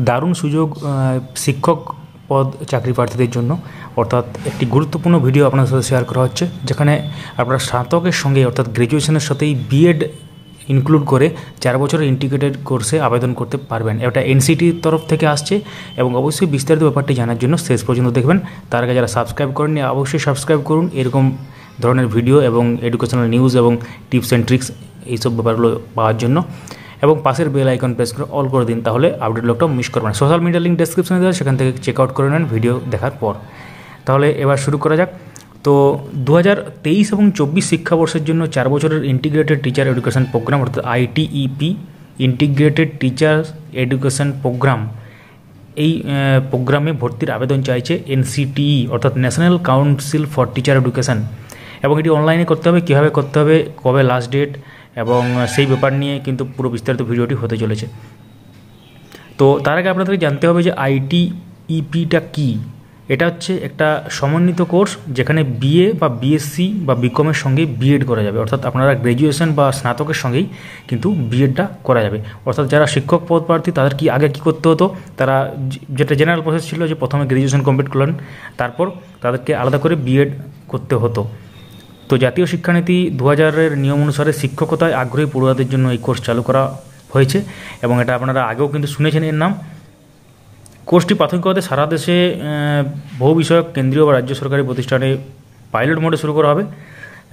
দারুণ সুযোগ শিক্ষক পদ চাকরি প্রার্থীদের জন্য, অর্থাৎ একটি গুরুত্বপূর্ণ ভিডিও আপনাদের সাথে শেয়ার করা হচ্ছে, যেখানে আপনারা স্নাতকের সঙ্গে অর্থাৎ গ্র্যাজুয়েশনের সাথেই B.Ed ইনক্লুড করে 4 বছরের ইন্টিগ্রেটেড কোর্সে আবেদন করতে পারবেন। এটা Ncteর তরফ থেকে আসছে এবং অবশ্যই বিস্তারিত ব্যাপারটি জানার জন্য শেষ পর্যন্ত দেখবেন। তার আগে যারা সাবস্ক্রাইব করেননি অবশ্যই সাবস্ক্রাইব করুন এরকম ধরনের ভিডিও এবং এডুকেশনাল নিউজ এবং টিপস অ্যান্ড ট্রিক্স এইসব ব্যাপারগুলো পাওয়ার জন্য, এবং পাশের বেল আইকন প্রেস করে অল করে দিন, তাহলে আপডেট লোকটাও মিস করবেন না। সোশ্যাল মিডিয়া লিঙ্ক ডেসক্রিপশনে দেওয়া, সেখান থেকে চেক আউট করে নেন ভিডিও দেখার পর। তাহলে এবার শুরু করা যাক। তো 2023 এবং 24 শিক্ষাবর্ষের জন্য 4 বছরের ইন্টিগ্রেটেড টিচার এডুকেশন প্রোগ্রাম অর্থাৎ ITEP integrated teacher education programme, এই প্রোগ্রামে ভর্তির আবেদন চাইছে Ncte অর্থাৎ national council for teacher education, এবং এটি অনলাইনে করতে হবে। কীভাবে করতে হবে, কবে লাস্ট ডেট এবং সেই ব্যাপার নিয়ে কিন্তু পুরো বিস্তারিত ভিডিওটি হতে চলেছে। তো তার আগে আপনাদেরকে জানতে হবে যে ITEPটা কী। এটা হচ্ছে একটা সমন্বিত কোর্স যেখানে BA বা BSc বা BCom-এর সঙ্গে B.Ed করা যাবে, অর্থাৎ আপনারা গ্র্যাজুয়েশন বা স্নাতকের সঙ্গেই কিন্তু B.Edটা করা যাবে। অর্থাৎ যারা শিক্ষক পদ প্রার্থী তাদের কি আগে কী করতে হতো, তারা যেটা জেনারেল প্রসেস ছিল যে প্রথমে গ্র্যাজুয়েশন কমপ্লিট করলেন, তারপর তাদেরকে আলাদা করে B.Ed করতে হতো। তো জাতীয় শিক্ষানীতি 2000-এর নিয়ম অনুসারে শিক্ষকতায় আগ্রহী পড়ুয়াদের জন্য এই কোর্স চালু করা হয়েছে, এবং এটা আপনারা আগেও কিন্তু শুনেছেন এর নাম। কোর্সটি প্রাথমিকভাবে সারা দেশে বহু বিষয়ক কেন্দ্রীয় বা রাজ্য সরকারি প্রতিষ্ঠানে পাইলট মোডে শুরু করা হবে,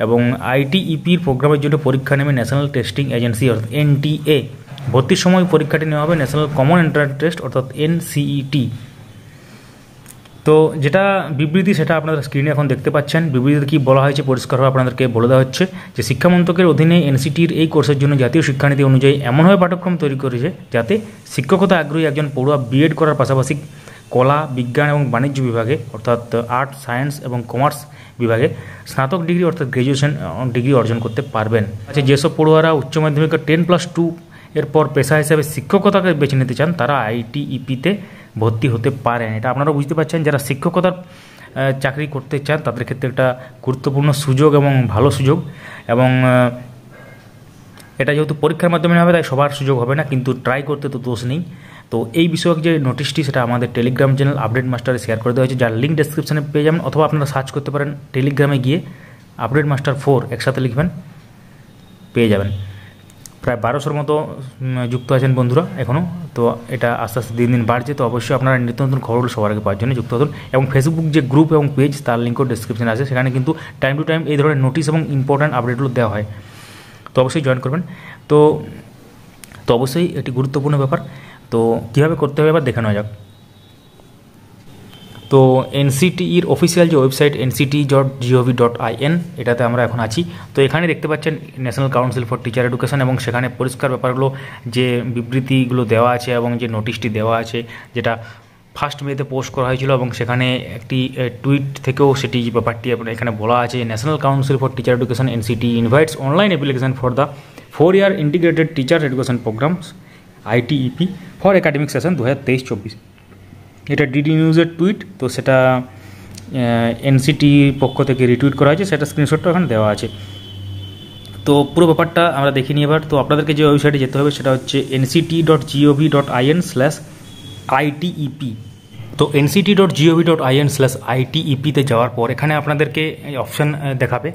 এবং ITEPর প্রোগ্রামের জন্য পরীক্ষা নেবে ন্যাশনাল টেস্টিং এজেন্সি অর্থাৎ Ncte। ভর্তির সময় পরীক্ষাটি নেওয়া হবে ন্যাশনাল কমন এন্ট্রান্স টেস্ট অর্থাৎ Ncte। তো যেটা বিবৃতি সেটা আপনারা স্ক্রিনে এখন দেখতে পাচ্ছেন। বিবৃতিতে কী বলা হয়েছে পরিষ্কারভাবে আপনাদেরকে বলে দেওয়া হচ্ছে যে শিক্ষা মন্ত্রকের অধীনে Ncteর এই কোর্সের জন্য জাতীয় শিক্ষানীতি অনুযায়ী এমনভাবে পাঠ্যক্রম তৈরি করেছে যাতে শিক্ষকতা আগ্রহী একজন পড়ুয়া B.Ed করার পাশাপাশি কলা, বিজ্ঞান এবং বাণিজ্য বিভাগে অর্থাৎ আর্টস, সায়েন্স এবং কমার্স বিভাগে স্নাতক ডিগ্রি অর্থাৎ গ্র্যাজুয়েশন ডিগ্রি অর্জন করতে পারবেন। আচ্ছা, যেসব পড়ুয়ারা উচ্চ মাধ্যমিকের 10+2 এরপর পেশা হিসেবে শিক্ষকতাকে বেছে নিতে চান তারা ITEPতে ভর্তি হতে পারেন। এটা আপনারা বুঝতে পারছেন, যারা শিক্ষকতার চাকরি করতে চান তাদের ক্ষেত্রে একটা গুরুত্বপূর্ণ সুযোগ এবং ভালো সুযোগ, এবং এটা যেহেতু পরীক্ষার মাধ্যমে হবে তাই সবার সুযোগ হবে না, কিন্তু ট্রাই করতে তো দোষ নেই। তো এই বিষয়ক যে নোটিশটি সেটা আমাদের টেলিগ্রাম চ্যানেল আপডেট মাস্টারে শেয়ার করে দেওয়া হয়েছে, যার লিঙ্ক ডেসক্রিপশনে পেয়ে যাবেন, অথবা আপনারা সার্চ করতে পারেন টেলিগ্রামে গিয়ে আপডেট মাস্টার 4 একসাথে লিখবেন, পেয়ে যাবেন। প্রায় 1200-র মতো যুক্ত আছেন বন্ধুরা এখনও। তো এটা আস্তে আস্তে দিন দিন বাড়ছে, তো অবশ্যই আপনারা নিত্য নতুন খবরগুলো সবার আগে পাওয়ার জন্য যুক্ত হন। এবং ফেসবুক যে গ্রুপ এবং পেজ তার লিঙ্কও ডেসক্রিপশনে আছে, সেখানে কিন্তু টাইম টু টাইম এই ধরনের নোটিশ এবং ইম্পর্ট্যান্ট আপডেটগুলো দেওয়া হয়, তো অবশ্যই জয়েন করবেন। তো অবশ্যই এটি গুরুত্বপূর্ণ ব্যাপার। তো কীভাবে করতে হবে এবার দেখে নেওয়া যাক। তো Ncteর অফিসিয়াল যে ওয়েবসাইট ncte.gov.in, এটাতে আমরা এখন আছি। তো এখানে দেখতে পাচ্ছেন national council for teacher education, এবং সেখানে পরিষ্কার ব্যাপারগুলো যে বিবৃতিগুলো দেওয়া আছে এবং যে নোটিশটি দেওয়া আছে যেটা 1 মেতে পোস্ট করা হয়েছিল, এবং সেখানে একটি টুইট থেকেও সেটি ব্যাপারটি এখানে বলা আছে। National council for teacher education Ncte invites online application for the 4-year integrated teacher education programs ITEP for academic session 2023-24। এটা ডিডি নিউজের টুইট, তো সেটা Ncte পক্ষ থেকে রিটুইট করা হয়েছে, সেটা স্ক্রিনশটটা এখানে দেওয়া আছে। তো পুরো ব্যাপারটা আমরা দেখে নিই এবার। তো আপনাদেরকে যে ওয়েবসাইটে যেতে হবে সেটা হচ্ছে ncte.gov.in/ITEP। তো ncte.gov.in/ITEP-তে যাওয়ার পর এখানে আপনাদেরকে এই অপশান দেখাবে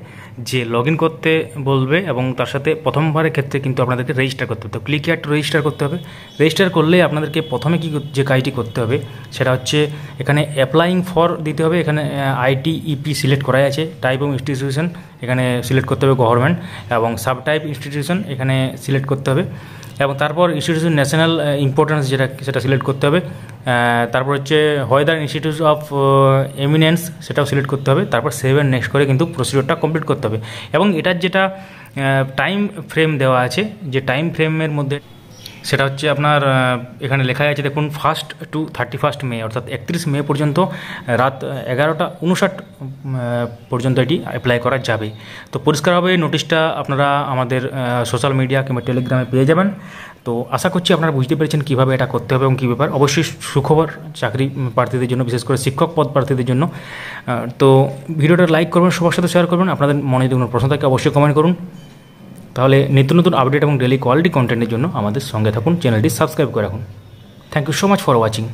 যে লগ ইন করতে বলবে, এবং তার সাথে প্রথমবারের ক্ষেত্রে কিন্তু আপনাদেরকে রেজিস্টার করতে হবে। তো ক্লিক হিয়ার টু রেজিস্টার করতে হবে। রেজিস্টার করলে আপনাদেরকে প্রথমে যে কাজটি করতে হবে সেটা হচ্ছে এখানে অ্যাপ্লাইং ফর দিতে হবে। এখানে ITEP সিলেক্ট করাই আছে, টাইপ অফ ইনস্টিটিউশন এখানে সিলেক্ট করতে হবে গভর্নমেন্ট, এবং সাব টাইপ ইনস্টিটিউশন এখানে সিলেক্ট করতে হবে, এবং তারপর ইনস্টিটিউশন ন্যাশনাল ইম্পর্টেন্স সেটা সিলেক্ট করতে হবে। তারপর হচ্ছে হোয়েদার ইনস্টিটিউট অফ এমিনেন্স সেটাও সিলেক্ট করতে হবে। তারপর সেভ অ্যান্ড নেক্সট করে কিন্তু প্রসিডিওরটা কমপ্লিট করতে হবে। এবং এটার যেটা টাইম ফ্রেম দেওয়া আছে, যে টাইম ফ্রেমের মধ্যে সেটা হচ্ছে আপনার এখানে লেখা আছে দেখুন 1 to 31 মে, অর্থাৎ 31 মে পর্যন্ত রাত 11:59 পর্যন্ত এটি অ্যাপ্লাই করা যাবে। তো পরিষ্কারভাবে নোটিশটা আপনারা আমাদের সোশ্যাল মিডিয়া কিংবা টেলিগ্রামে পেয়ে যাবেন। তো আশা করছি আপনারা বুঝতে পেরেছেন কীভাবে এটা করতে হবে এবং কী ব্যাপার। অবশ্যই সুখবর চাকরি প্রার্থীদের জন্য, বিশেষ করে শিক্ষক পদ প্রার্থীদের জন্য। তো ভিডিওটা লাইক করবেন, সবার সাথে শেয়ার করবেন। আপনাদের মনে যদি কোনো প্রশ্ন থাকে অবশ্যই কমেন্ট করুন। তাহলে নিত্য নতুন আপডেট এবং ডেলি কোয়ালিটি কন্টেন্টের জন্য আমাদের সঙ্গে থাকুন, চ্যানেলটি সাবস্ক্রাইব করে রাখুন। Thank you so much for watching.